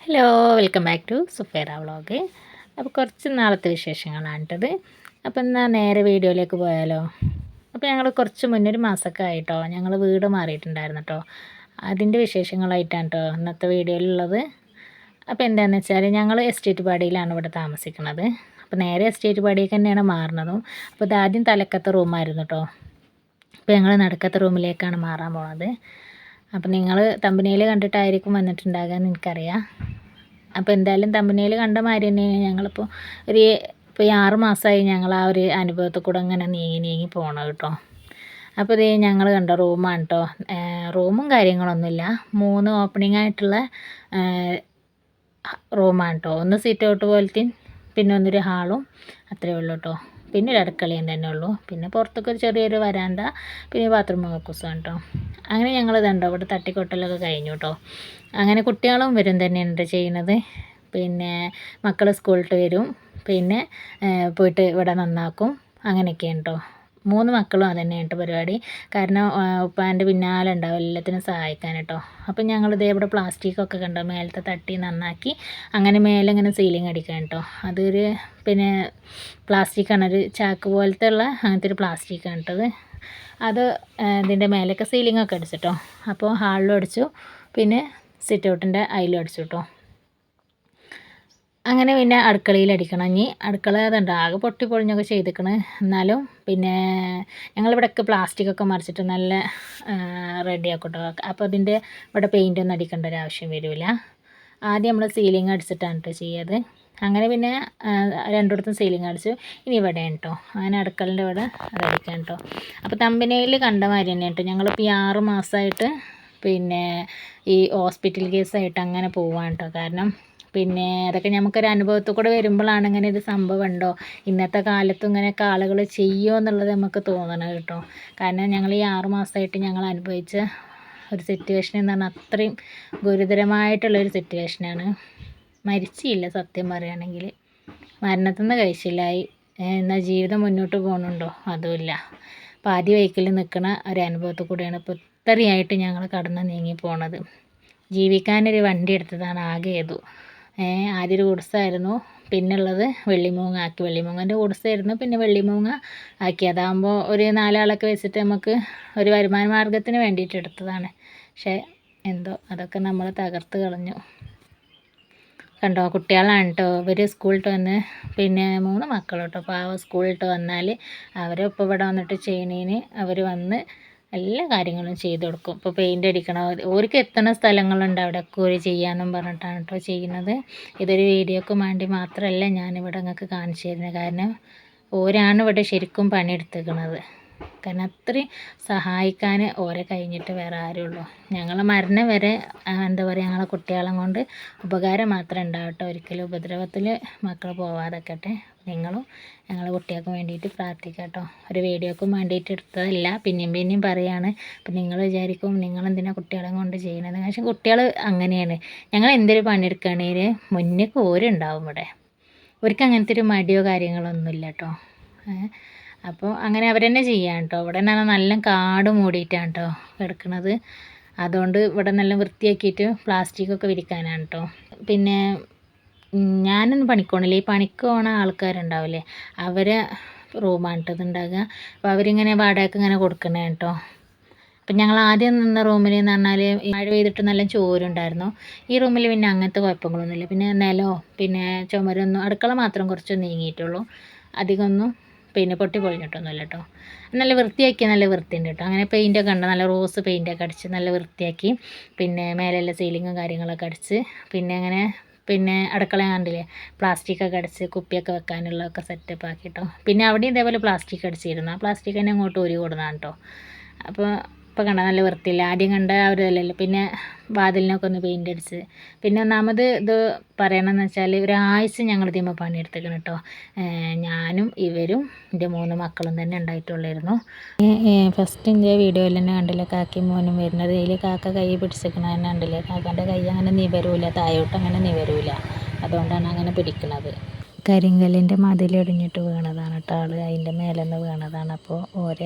Hello, welcome back to Sufera vlog. അപ്പോൾ കുറച്ച് നാളത്തെ വിശേഷങ്ങളാണ് കേട്ടത്. അപ്പോൾ എന്നാൽ നേരെ വീഡിയോയിലേക്ക് പോയാലോ. അപ്പോൾ ഞങ്ങൾ കുറച്ച് മുന്നേ ഒരു മാസമൊക്കെ ആയിട്ടോ ഞങ്ങൾ വീട് മാറിയിട്ടുണ്ടായിരുന്നു കേട്ടോ. അതിൻ്റെ വിശേഷങ്ങളായിട്ടാണ് കേട്ടോ ഇന്നത്തെ വീഡിയോയിലുള്ളത്. അപ്പോൾ എന്താണെന്ന് വെച്ചാൽ ഞങ്ങൾ എസ്റ്റേറ്റ് പാടിയിലാണ് ഇവിടെ താമസിക്കുന്നത്. അപ്പോൾ നേരെ എസ്റ്റേറ്റ് പാടിയേക്ക് തന്നെയാണ് മാറുന്നതും. അപ്പോൾ ഇതാദ്യം തലക്കത്തെ റൂമായിരുന്നു കേട്ടോ. അപ്പോൾ ഞങ്ങൾ നടുക്കത്തെ റൂമിലേക്കാണ് മാറാൻ പോണത്. അപ്പോൾ നിങ്ങൾ തമ്പനയിൽ കണ്ടിട്ടായിരിക്കും വന്നിട്ടുണ്ടാകുക എന്ന് എനിക്കറിയാം. അപ്പോൾ എന്തായാലും തമ്പനയിൽ കണ്ട മാതിരി തന്നെയാണ് ഞങ്ങളിപ്പോൾ ഇപ്പോൾ 6 മാസമായി ഞങ്ങൾ ആ ഒരു അനുഭവത്തിൽ കൂടെ അങ്ങനെ നീങ്ങി പോകണം കേട്ടോ. അപ്പോൾ ഇത് ഞങ്ങൾ കണ്ട റൂമാണ് കേട്ടോ. റൂമും കാര്യങ്ങളൊന്നുമില്ല, 3 ഓപ്പണിംഗ് ആയിട്ടുള്ള റൂമാണ് കേട്ടോ. ഒന്ന് സിറ്റ് ഔട്ട് പോലത്തെയും പിന്നെ ഒന്നൊരു ഹാളും അത്രയേ ഉള്ളൂ കേട്ടോ. പിന്നെ ഒരു അടുക്കളയും തന്നെ ഉള്ളൂ. പിന്നെ പുറത്തൊക്കെ ഒരു ചെറിയൊരു വരാന്ത, പിന്നെ ബാത്റൂം കക്കൂസാണ് കേട്ടോ. അങ്ങനെ ഞങ്ങൾ ഇതുണ്ടോ ഇവിടെ തട്ടിക്കൊട്ടലൊക്കെ കഴിഞ്ഞു കേട്ടോ. അങ്ങനെ കുട്ടികളും വരും തന്നെയുണ്ട് ചെയ്യുന്നത്. പിന്നെ മക്കൾ സ്കൂളിട്ട് വരും, പിന്നെ പോയിട്ട് ഇവിടെ നന്നാക്കും. അങ്ങനെയൊക്കെയാണ് കേട്ടോ. 3 മക്കളും അതുതന്നെയാണ് കേട്ടോ പരിപാടി. കാരണം ഉപ്പാൻ്റെ പിന്നാലെ ഉണ്ടാവും എല്ലാത്തിനും സഹായിക്കാൻ കേട്ടോ. അപ്പം ഞങ്ങളിതേ ഇവിടെ പ്ലാസ്റ്റിക്കൊക്കെ കണ്ടോ മേലത്തെ തട്ടി നന്നാക്കി അങ്ങനെ മേലെ ഇങ്ങനെ സീലിംഗ് അടിക്കാൻ കേട്ടോ. അതൊരു പിന്നെ പ്ലാസ്റ്റിക്കാണ്, ഒരു ചാക്ക് പോലത്തെ ഉള്ള അങ്ങനത്തെ ഒരു പ്ലാസ്റ്റിക്കാണ് കേട്ടത്. അത് ഇതിൻ്റെ മേലൊക്കെ സീലിങ്ങൊക്കെ അടിച്ചിട്ടോ. അപ്പോൾ ഹാളിലും അടിച്ചു, പിന്നെ സിറ്റ് ഔട്ടിൻ്റെ അതിലും അടിച്ചു കേട്ടോ. അങ്ങനെ പിന്നെ അടുക്കളയിൽ അടിക്കണം. ഇനി അടുക്കള അതുണ്ട് ആകെ പൊട്ടി പൊളിഞ്ഞൊക്കെ ചെയ്തിക്കണ്. എന്നാലും പിന്നെ ഞങ്ങളിവിടെയൊക്കെ പ്ലാസ്റ്റിക്കൊക്കെ മറിച്ചിട്ട് നല്ല റെഡിയാക്കും കേട്ടോ. അപ്പോൾ അതിൻ്റെ ഇവിടെ പെയിൻ്റൊന്നും അടിക്കേണ്ട ഒരു ആവശ്യം വരില്ല. ആദ്യം നമ്മൾ സീലിംഗ് അടിച്ചിട്ടാണ് കേട്ടോ ചെയ്യത്. അങ്ങനെ പിന്നെ രണ്ടിടത്തും സീലിംഗ് അടിച്ചു. ഇനി ഇവിടെയാണ് കേട്ടോ. അങ്ങനെ അടുക്കളൻ്റെ ഇവിടെ അതടിക്കാം കേട്ടോ. അപ്പോൾ തമ്പനയിൽ കണ്ട മാതിരി തന്നെ കേട്ടോ. ഞങ്ങളിപ്പോൾ ഈ 6 മാസമായിട്ട് പിന്നെ ഈ ഹോസ്പിറ്റൽ കേസായിട്ട് അങ്ങനെ പോവാണ് കേട്ടോ. കാരണം പിന്നെ അതൊക്കെ നമുക്കൊരു അനുഭവത്തിൽ കൂടെ വരുമ്പോഴാണ് ഇങ്ങനെ ഒരു സംഭവം ഉണ്ടോ, ഇന്നത്തെ കാലത്തും ഇങ്ങനെയൊക്കെ ആളുകൾ ചെയ്യുമോ എന്നുള്ളത് നമുക്ക് തോന്നണം കേട്ടോ. കാരണം ഞങ്ങൾ ഈ 6 മാസമായിട്ട് ഞങ്ങൾ അനുഭവിച്ച ഒരു സിറ്റുവേഷൻ എന്ന് പറഞ്ഞാൽ അത്രയും ഗുരുതരമായിട്ടുള്ളൊരു സിറ്റുവേഷനാണ്. മരിച്ചില്ല സത്യം പറയുകയാണെങ്കിൽ, മരണത്തിൽ നിന്ന് കഴിച്ചില്ലായി. എന്നാൽ ജീവിതം മുന്നോട്ട് പോകുന്നുണ്ടോ അതുമില്ല. പാതി വഴിക്കൽ നിൽക്കുന്ന ഒരു അനുഭവത്തിൽ കൂടെയാണ് ഇപ്പോൾ ഇത്രയായിട്ട് ഞങ്ങൾ കടന്ന് നീങ്ങി പോണത്. ജീവിക്കാനൊരു വണ്ടി എടുത്തതാണ് ആകെ ഏതു. ആദ്യം ഒരു ഗുഡ്സായിരുന്നു, പിന്നുള്ളത് വെള്ളിമൂങ്ങ ആക്കി. വെള്ളിമൂങ്ങൻ്റെ ഗുഡ്സായിരുന്നു, പിന്നെ വെള്ളിമൂങ്ങ ആക്കി. അതാകുമ്പോൾ ഒരു 4 ആളൊക്കെ വെച്ചിട്ട് നമുക്ക് ഒരു വരുമാന മാർഗ്ഗത്തിന് വേണ്ടിയിട്ട് എടുത്തതാണ്. പക്ഷേ എന്തോ അതൊക്കെ നമ്മൾ തകർത്ത് കളഞ്ഞു കണ്ടോ. കുട്ടികളാണ് കേട്ടോ. ഇവർ സ്കൂളിട്ട് വന്ന് പിന്നെ 3 മക്കൾ കേട്ടോ. പാവം സ്കൂളിട്ട് വന്നാൽ അവരെ ഇപ്പോൾ ഇവിടെ വന്നിട്ട് ചെയ്യണേന് അവർ വന്ന് എല്ലാ കാര്യങ്ങളും ചെയ്ത് കൊടുക്കും. ഇപ്പോൾ പെയിൻ്റ് അടിക്കണം, ഓർക്ക് എത്തുന്ന സ്ഥലങ്ങളുണ്ട് അവിടെയൊക്കെ ഒരു ചെയ്യാമെന്നും പറഞ്ഞിട്ടാണ് കേട്ടോ ചെയ്യുന്നത്. ഇതൊരു വീഡിയോക്ക് വേണ്ടി മാത്രമല്ല ഞാനിവിടെ നിങ്ങൾക്ക് കാണിച്ചു തരുന്നത്. കാരണം ഓരാണ് ഇവിടെ ശരിക്കും പണിയെടുത്തിരിക്കുന്നത്. കാരണം അത്രയും സഹായിക്കാൻ ഓരെ കഴിഞ്ഞിട്ട് വേറെ ആരുള്ളൂ. ഞങ്ങളെ മരണം വരെ എന്താ പറയുക, ഞങ്ങളെ കുട്ടികളെ കൊണ്ട് ഉപകാരം മാത്രമേ ഉണ്ടാവട്ടെ. ഒരിക്കലും ഉപദ്രവത്തിൽ മക്കൾ പോവാതെക്കട്ടെ. നിങ്ങളും ഞങ്ങളെ കുട്ടികൾക്ക് വേണ്ടിയിട്ട് പ്രാർത്ഥിക്കാം കേട്ടോ. ഒരു വീഡിയോക്കും വേണ്ടിയിട്ട് എടുത്തതല്ല, പിന്നെയും പറയുകയാണ്. അപ്പം നിങ്ങൾ വിചാരിക്കും നിങ്ങളെന്തിനാണ് കുട്ടികളെ കൊണ്ട് ചെയ്യുന്നത്. പക്ഷേ കുട്ടികൾ അങ്ങനെയാണ്. ഞങ്ങൾ എന്തൊരു പണിയെടുക്കുകയാണെങ്കിൽ മുന്നേക്ക് ഓരുണ്ടാവും ഇവിടെ. അവർക്ക് അങ്ങനത്തെ ഒരു മടിയോ കാര്യങ്ങളൊന്നുമില്ല കേട്ടോ. അപ്പോൾ അങ്ങനെ അവർ തന്നെ ചെയ്യാം കേട്ടോ. ഇവിടെ നല്ല കാട് മൂടിയിട്ടാണ് കേട്ടോ കിടക്കുന്നത്. അതുകൊണ്ട് ഇവിടെ നല്ല വൃത്തിയാക്കിയിട്ട് പ്ലാസ്റ്റിക്കൊക്കെ വിരിക്കാനാണ് കേട്ടോ. പിന്നെ ഞാനൊന്നും പണിക്കോണില്ല, ഈ പണിക്ക് പോണ ആൾക്കാരുണ്ടാവില്ലേ അവരെ റൂമാണ് കേട്ടോ ഇതുണ്ടാകുക. അപ്പോൾ അവരിങ്ങനെ വാടകയ്ക്ക് ഇങ്ങനെ കൊടുക്കണേ കേട്ടോ. അപ്പം ഞങ്ങൾ ആദ്യം നിന്ന റൂമിൽ എന്ന് പറഞ്ഞാൽ മഴ പെയ്തിട്ട് നല്ല ചോരുണ്ടായിരുന്നു. ഈ റൂമിൽ പിന്നെ അങ്ങനത്തെ കുഴപ്പങ്ങളൊന്നുമില്ല. പിന്നെ നിലമോ പിന്നെ ചുമരൊന്നും, അടുക്കള മാത്രം കുറച്ച് നീങ്ങിയിട്ടുള്ളൂ, അധികമൊന്നും പിന്നെ പൊട്ടി പൊളിഞ്ഞിട്ടൊന്നുമില്ല കേട്ടോ. നല്ല വൃത്തിയാക്കി, നല്ല വൃത്തിയുണ്ട് കേട്ടോ. അങ്ങനെ പെയിൻറ്റൊക്കെ ഉണ്ട്, നല്ല റോസ് പെയിൻറ്റൊക്കെ അടിച്ച് നല്ല വൃത്തിയാക്കി. പിന്നെ മേലെല്ലാം സീലിങ്ങും കാര്യങ്ങളൊക്കെ അടിച്ച്, പിന്നെ അങ്ങനെ പിന്നെ അടുക്കള കണ്ടില്ലേ പ്ലാസ്റ്റിക്കൊക്കെ അടിച്ച് കുപ്പിയൊക്കെ വെക്കാനുള്ളതൊക്കെ സെറ്റപ്പ് ആക്കി കേട്ടോ. പിന്നെ അവിടെയും ഇതേപോലെ പ്ലാസ്റ്റിക് അടിച്ചിരുന്നു. ആ പ്ലാസ്റ്റിക് തന്നെ അങ്ങോട്ട് ഊരി കൊടുന്നതാണ് കേട്ടോ. അപ്പോൾ ഇപ്പോൾ കണ്ട നല്ല വൃത്തിയില്ല. ആദ്യം കണ്ട ആ ഒരു ഇതല്ലല്ലോ. പിന്നെ വാതിലിനൊക്കെ ഒന്ന് പെയിൻ്റ് അടിച്ച്. പിന്നെ ഒന്നാമത് ഇത് പറയണമെന്ന് വെച്ചാൽ ഒരാഴ്ച ഞങ്ങൾ ഇതിന്മേൽ പണിയെടുത്തേക്കണം കേട്ടോ. ഞാനും ഇവരും എൻ്റെ 3 മക്കളും തന്നെ ഉണ്ടായിട്ടുള്ളായിരുന്നു. ഫസ്റ്റ് എൻ്റെ വീഡിയോയിൽ തന്നെ കണ്ടില്ലേ കാക്കയും മോനും വരുന്നത്. ഇതിൽ കാക്ക കൈ പിടിച്ചിരിക്കണ തന്നെ കണ്ടില്ലേ. കാക്കൻ്റെ കൈ അങ്ങനെ നിവരൂല, താഴോട്ട് അങ്ങനെ നിവരൂല. അതുകൊണ്ടാണ് അങ്ങനെ പിടിക്കുന്നത്. കരിങ്കല്ലിൻ്റെ മതിലിടിഞ്ഞിട്ട് വീണതാണ് കേട്ടോ. ആൾ അതിൻ്റെ മേലെ നിന്ന് വീണതാണ്. അപ്പോൾ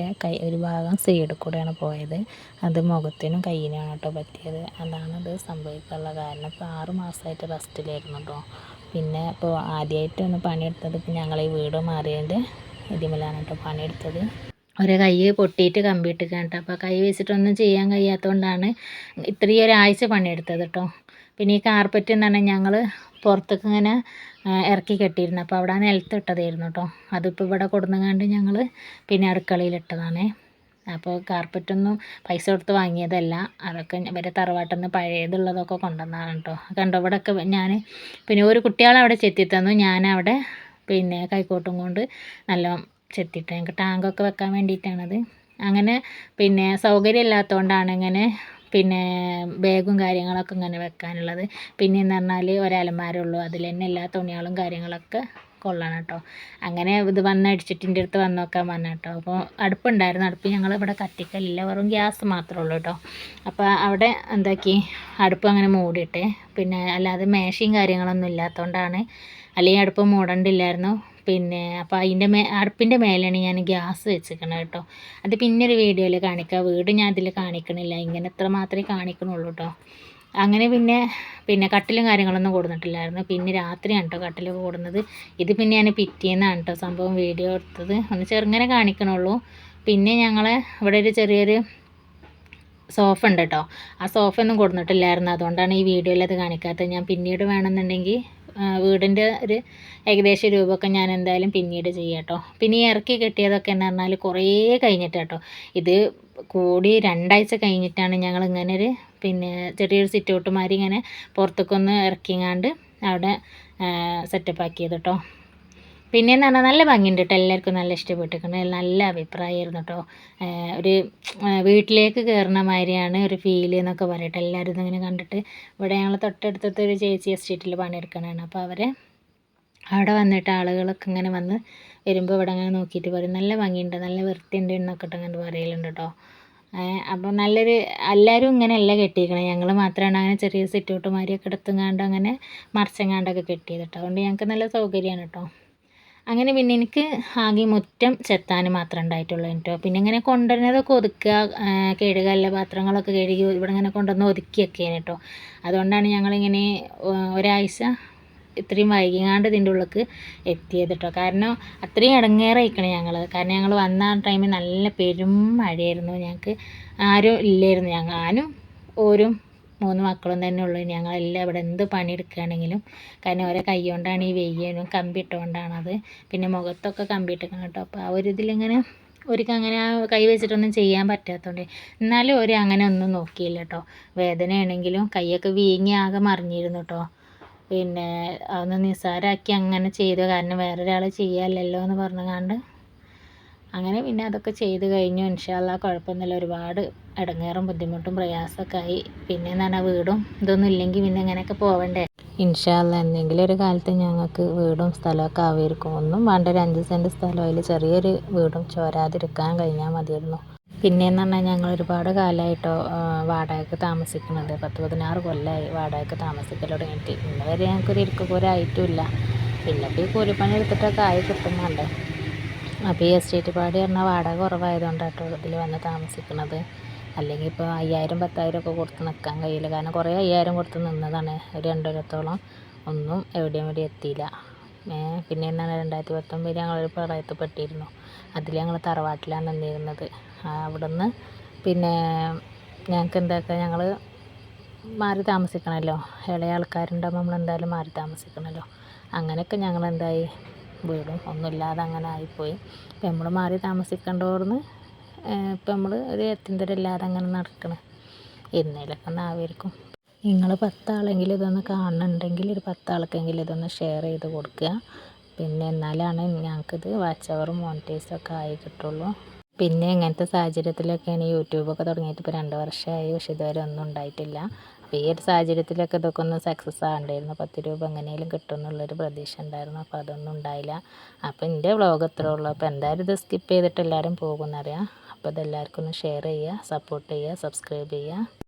ഒരു ഭാഗം സൈഡിൽ കൂടെയാണ് പോയത്. അത് മുഖത്തിനും കയ്യിനാണ് കേട്ടോ പറ്റിയത്. അതാണത് സംഭവിക്കാനുള്ള കാരണം. ഇപ്പോൾ 6 മാസമായിട്ട് റെസ്റ്റിലായിരുന്നു കേട്ടോ. പിന്നെ ഇപ്പോൾ ആദ്യമായിട്ടൊന്ന് പണിയെടുത്തത് ഇപ്പോൾ ഞങ്ങൾ ഈ വീട് മാറിയതിൻ്റെ ഇതിമേലാണ് കേട്ടോ പണിയെടുത്തത്. കൈ പൊട്ടിയിട്ട് കമ്പിയിട്ട് കേട്ടോ. അപ്പോൾ കൈ വെച്ചിട്ടൊന്നും ചെയ്യാൻ കഴിയാത്തതുകൊണ്ടാണ് ഇത്രയും ഒരാഴ്ച പണിയെടുത്തത് കേട്ടോ. പിന്നെ ഈ കാർപ്പറ്റ് എന്ന് പറഞ്ഞാൽ ഞങ്ങൾ പുറത്തേക്ക് ഇങ്ങനെ ഇറക്കി കെട്ടിയിരുന്നു. അപ്പോൾ അവിടെ നിലത്തിട്ടതായിരുന്നു കേട്ടോ. അതിപ്പോൾ ഇവിടെ കൊടുന്നുകൊണ്ട് ഞങ്ങൾ പിന്നെ അടുക്കളയിലിട്ടതാണ്. അപ്പോൾ കാർപ്പറ്റൊന്നും പൈസ കൊടുത്ത് വാങ്ങിയതല്ല. അതൊക്കെ ഇവരെ തറവാട്ടിൽ നിന്ന് പഴയതുള്ളതൊക്കെ കൊണ്ടുവന്നതാണ് കേട്ടോ. കണ്ടോ ഇവിടെയൊക്കെ ഞാൻ പിന്നെ ഒരു കുട്ടികളെ അവിടെ ചെത്തി തന്നു. ഞാനവിടെ പിന്നെ കൈക്കോട്ടും കൊണ്ട് നല്ല ചെത്തിയിട്ട് ഞങ്ങൾക്ക് ടാങ്കൊക്കെ വെക്കാൻ വേണ്ടിയിട്ടാണത്. അങ്ങനെ പിന്നെ സൗകര്യം ഇല്ലാത്തതുകൊണ്ടാണ് ഇങ്ങനെ പിന്നെ ബാഗും കാര്യങ്ങളൊക്കെ ഇങ്ങനെ വെക്കാനുള്ളത്. പിന്നെ എന്ന് പറഞ്ഞാൽ ഒരലമാരയുള്ളൂ. അതിൽ തന്നെ എല്ലാ തുണികളും കാര്യങ്ങളൊക്കെ കൊള്ളണം കേട്ടോ. അങ്ങനെ ഇത് അടിച്ചിട്ടിൻ്റെ അടുത്ത് വന്ന് നോക്കാൻ പറഞ്ഞു കേട്ടോ. അപ്പോൾ അടുപ്പുണ്ടായിരുന്നു. അടുപ്പ് ഞങ്ങൾ ഇവിടെ കത്തിക്കലില്ല, വെറും ഗ്യാസ് മാത്രമേ ഉള്ളൂ കേട്ടോ. അപ്പോൾ അവിടെ എന്താക്കി അടുപ്പ് അങ്ങനെ മൂടിയിട്ട് പിന്നെ അല്ലാതെ മേശയും കാര്യങ്ങളൊന്നും ഇല്ലാത്തതുകൊണ്ടാണ്, അല്ലെങ്കിൽ അടുപ്പ് മൂടണ്ടില്ലായിരുന്നു. പിന്നെ അപ്പോൾ അടുപ്പിൻ്റെ മേലെയാണ് ഞാൻ ഗ്യാസ് വെച്ചിരിക്കുന്നത് കേട്ടോ. അത് പിന്നെ ഒരു വീഡിയോയിൽ കാണിക്കാം. വീട് ഞാൻ അതിൽ കാണിക്കണില്ല, ഇങ്ങനെ ഇത്ര മാത്രമേ കാണിക്കണുള്ളൂ കേട്ടോ. അങ്ങനെ പിന്നെ കട്ടിലും കാര്യങ്ങളൊന്നും കൊടുത്തിട്ടില്ലായിരുന്നു. പിന്നെ രാത്രിയാണ് കേട്ടോ കട്ടിലൊക്കെ കൊടുന്നത്. ഇത് പിന്നെ ഞാൻ പിറ്റേന്നാണ് കേട്ടോ സംഭവം വീഡിയോ എടുത്തത്. ഒന്ന് ചെറുങ്ങനെ കാണിക്കണുള്ളൂ. പിന്നെ ഞങ്ങൾ ഇവിടെ ഒരു ചെറിയൊരു സോഫ ഉണ്ട് കേട്ടോ. ആ സോഫ ഒന്നും കൊടുത്തിട്ടില്ലായിരുന്നു. അതുകൊണ്ടാണ് ഈ വീഡിയോയിൽ അത് കാണിക്കാത്തത്. ഞാൻ പിന്നീട് വേണമെന്നുണ്ടെങ്കിൽ വീടിൻ്റെ ഒരു ഏകദേശം രൂപമൊക്കെ ഞാൻ എന്തായാലും പിന്നീട് ചെയ്യാം കേട്ടോ. പിന്നെ ഈ ഇറക്കി കെട്ടിയതൊക്കെ എന്ന് പറഞ്ഞാൽ കുറേ കഴിഞ്ഞിട്ട് കേട്ടോ. ഇത് കൂടി 2 ആഴ്ച കഴിഞ്ഞിട്ടാണ് ഞങ്ങൾ ഇങ്ങനെ ഒരു പിന്നെ ചെറിയൊരു സിറ്റൗട്ടുമാരി ഇങ്ങനെ പുറത്തേക്കൊന്ന് ഇറക്കിങ്ങാണ്ട് അവിടെ സെറ്റപ്പ് ആക്കിയത് കേട്ടോ. പിന്നെയെന്ന് പറഞ്ഞാൽ നല്ല ഭംഗിയുണ്ട് കേട്ടോ. എല്ലാവർക്കും നല്ല ഇഷ്ടപ്പെട്ടിരിക്കണം. നല്ല അഭിപ്രായമായിരുന്നു കേട്ടോ. ഒരു വീട്ടിലേക്ക് കയറുന്ന മാതിരിയാണ് ഒരു ഫീൽ എന്നൊക്കെ പറയട്ടെ. എല്ലാവരും ഇതിങ്ങനെ കണ്ടിട്ട്. ഇവിടെ ഞങ്ങൾ തൊട്ടടുത്തത്തെ ഒരു ചേച്ചി എസ്റ്റേറ്റിൽ പണിയെടുക്കണതാണ്. അപ്പോൾ അവിടെ വന്നിട്ട് ആളുകളൊക്കെ ഇങ്ങനെ വന്ന് വരുമ്പോൾ ഇവിടെ അങ്ങനെ നോക്കിയിട്ട് പറയും നല്ല ഭംഗിയുണ്ട്, നല്ല വൃത്തിയുണ്ട് എന്നൊക്കെ അങ്ങനെ പറയലുണ്ട് കേട്ടോ. അപ്പോൾ എല്ലാവരും ഇങ്ങനെയല്ല കെട്ടിയിരിക്കണം. ഞങ്ങൾ മാത്രമാണ് അങ്ങനെ ചെറിയ സിറ്റൗട്ടുമാരിയൊക്കെ എടുത്തുങ്ങാണ്ട് അങ്ങനെ മറച്ചങ്ങാണ്ടൊക്കെ കെട്ടിയത് കേട്ടോ. അതുകൊണ്ട് ഞങ്ങൾക്ക് നല്ല സൗകര്യമാണ് കേട്ടോ. അങ്ങനെ പിന്നെ എനിക്ക് ആകെ മുറ്റം ചെത്താൻ മാത്രമേ ഉണ്ടായിട്ടുള്ളൂ കേട്ടോ. പിന്നെ ഇങ്ങനെ കൊണ്ടുവരുന്നതൊക്കെ ഒതുക്കുക, കഴുകല്ല പാത്രങ്ങളൊക്കെ കഴുകി ഇവിടെ ഇങ്ങനെ കൊണ്ടുവന്ന് ഒതുക്കിയൊക്കെയാണ് കേട്ടോ. അതുകൊണ്ടാണ് ഞങ്ങളിങ്ങനെ ഒരാഴ്ച ഇത്രയും വൈകിങ്ങാണ്ട് ഇതിൻ്റെ ഉള്ളിലേക്ക് എത്തിയത് കേട്ടോ. കാരണം അത്രയും ഇടങ്ങേറായിക്കണം ഞങ്ങൾ. കാരണം ഞങ്ങൾ വന്ന ടൈമിൽ നല്ല പെരും മഴയായിരുന്നു. ഞങ്ങൾക്ക് ആരും ഇല്ലായിരുന്നു. ഞാനും ഓരും 3 മക്കളും തന്നെ ഉള്ളൂ. ഞങ്ങളെല്ലാം ഇവിടെ എന്ത് പണിയെടുക്കുകയാണെങ്കിലും കാരണം ഓരോ കൈ കൊണ്ടാണ് ഈ വെയ്യാനും കമ്പി ഇട്ടുകൊണ്ടാണത്. പിന്നെ മുഖത്തൊക്കെ കമ്പി ഇട്ടിരിക്കണം കേട്ടോ. അപ്പോൾ ആ ഒരു ഇതിലിങ്ങനെ അങ്ങനെ ആ കൈ വെച്ചിട്ടൊന്നും ചെയ്യാൻ പറ്റാത്തതുകൊണ്ട് എന്നാലും അങ്ങനെ ഒന്നും നോക്കിയില്ല കേട്ടോ. വേദനയാണെങ്കിലും കൈയൊക്കെ വീങ്ങി ആകെ മറിഞ്ഞിരുന്നു കേട്ടോ. പിന്നെ അതൊന്ന് നിസ്സാരമാക്കി അങ്ങനെ ചെയ്തു. കാരണം വേറൊരാൾ ചെയ്യാമല്ലോ എന്ന് പറഞ്ഞുകൊണ്ട് അങ്ങനെ പിന്നെ അതൊക്കെ ചെയ്ത് കഴിഞ്ഞു. ഇൻഷാ അല്ലാഹ് കുഴപ്പമൊന്നുമില്ല. ഒരുപാട് ഇടങ്ങേറും ബുദ്ധിമുട്ടും പ്രയാസമൊക്കെ ആയി. പിന്നെ എന്ന് പറഞ്ഞാൽ വീടും ഇതൊന്നും ഇല്ലെങ്കിൽ പിന്നെ ഇങ്ങനെയൊക്കെ പോവണ്ടേ. ഇൻഷാ അല്ലാഹ് എന്തെങ്കിലും ഒരു കാലത്ത് ഞങ്ങൾക്ക് വീടും സ്ഥലമൊക്കെ ആവുമായിരിക്കും. ഒന്നും വേണ്ട, ഒരു 5 സെൻറ്റ് സ്ഥലം അതിൽ ചെറിയൊരു വീടും ചോരാതിരിക്കാൻ കഴിഞ്ഞാൽ മതിയായിരുന്നു. പിന്നെയെന്ന് പറഞ്ഞാൽ ഞങ്ങൾ ഒരുപാട് കാലമായിട്ടോ വാടകയ്ക്ക് താമസിക്കുന്നത്. 10-16 കൊല്ലമായി വാടകയ്ക്ക് താമസിക്കൽ തുടങ്ങിയിട്ട്. ഇന്ന് വരെ ഞങ്ങൾക്കൊരു ഇരിക്കപ്പോരായിട്ടുമില്ല. പിന്നെ ഇപ്പോൾ ഈ കൂലിപ്പണി എടുത്തിട്ടൊക്കെ ആയി കിട്ടുന്നുണ്ട്. അപ്പോൾ ഈ എസ്റ്റേറ്റ് പാടി പറഞ്ഞാൽ വാടക കുറവായതുകൊണ്ടാണ് കേട്ടോ ഇതിൽ വന്ന് താമസിക്കുന്നത്. അല്ലെങ്കിൽ ഇപ്പോൾ 5000 10,000 ഒക്കെ കൊടുത്ത് നിൽക്കാൻ കഴിയില്ല. കാരണം കുറേ 5000 കൊടുത്ത് നിന്നതാണ് ഒരു 2 കൊല്ലത്തോളം. ഒന്നും എവിടെയും എത്തിയില്ല. പിന്നെ എന്താണ് 2019 ഞങ്ങളൊരു പ്രളയത്തിൽ പെട്ടിരുന്നു. അതിൽ ഞങ്ങൾ തറവാട്ടിലാണ് നിന്നിരുന്നത്. അവിടുന്ന് പിന്നെ ഞങ്ങൾക്ക് എന്താക്കുക, ഞങ്ങൾ മാറി താമസിക്കണമല്ലോ. ഇളയ ആൾക്കാരുണ്ടാകുമ്പോൾ നമ്മൾ എന്തായാലും മാറി താമസിക്കണമല്ലോ. അങ്ങനെയൊക്കെ ഞങ്ങളെന്തായി വീടും ഒന്നുമില്ലാതെ അങ്ങനെ ആയിപ്പോയി. ഇപ്പം നമ്മൾ മാറി താമസിക്കേണ്ടോർന്ന് ഇപ്പം നമ്മൾ ഒരു എത്തിന്തരമില്ലാതെ അങ്ങനെ നടക്കണം. എന്നേലൊക്കെ ഒന്ന് ആവുമായിരിക്കും. നിങ്ങൾ 10 ആളെങ്കിലും ഇതൊന്ന് കാണുന്നുണ്ടെങ്കിൽ ഒരു 10 ആൾക്കെങ്കിലും ഇതൊന്ന് ഷെയർ ചെയ്ത് കൊടുക്കുക. പിന്നെ എന്നാലാണ് ഞങ്ങൾക്കിത് വാച്ച് അവറും മോണിറ്റൈസൊക്കെ ആയി കിട്ടുള്ളൂ. പിന്നെ ഇങ്ങനത്തെ സാഹചര്യത്തിലൊക്കെയാണ് യൂട്യൂബൊക്കെ തുടങ്ങിയിട്ട് ഇപ്പോൾ 2 വർഷമായി. പക്ഷേ ഇതുവരെ ഒന്നും ഉണ്ടായിട്ടില്ല. അപ്പോൾ ഈ ഒരു സാഹചര്യത്തിലൊക്കെ ഇതൊക്കെ ഒന്ന് സക്സസ് ആകണ്ടായിരുന്നു. 10 രൂപ എങ്ങനെയും കിട്ടും എന്നുള്ളൊരു പ്രതീക്ഷ ഉണ്ടായിരുന്നു. അപ്പോൾ അതൊന്നും ഉണ്ടായില്ല. അപ്പോൾ എൻ്റെ വ്ളോഗ് ഇത്രേ ഉള്ളൂ. അപ്പോൾ എന്തായാലും ഇത് സ്കിപ്പ് ചെയ്തിട്ട് എല്ലാവരും പോകുമെന്നറിയാം. അപ്പോൾ ഇതെല്ലാവർക്കും ഒന്ന് ഷെയർ ചെയ്യുക, സപ്പോർട്ട് ചെയ്യുക, സബ്സ്ക്രൈബ് ചെയ്യുക.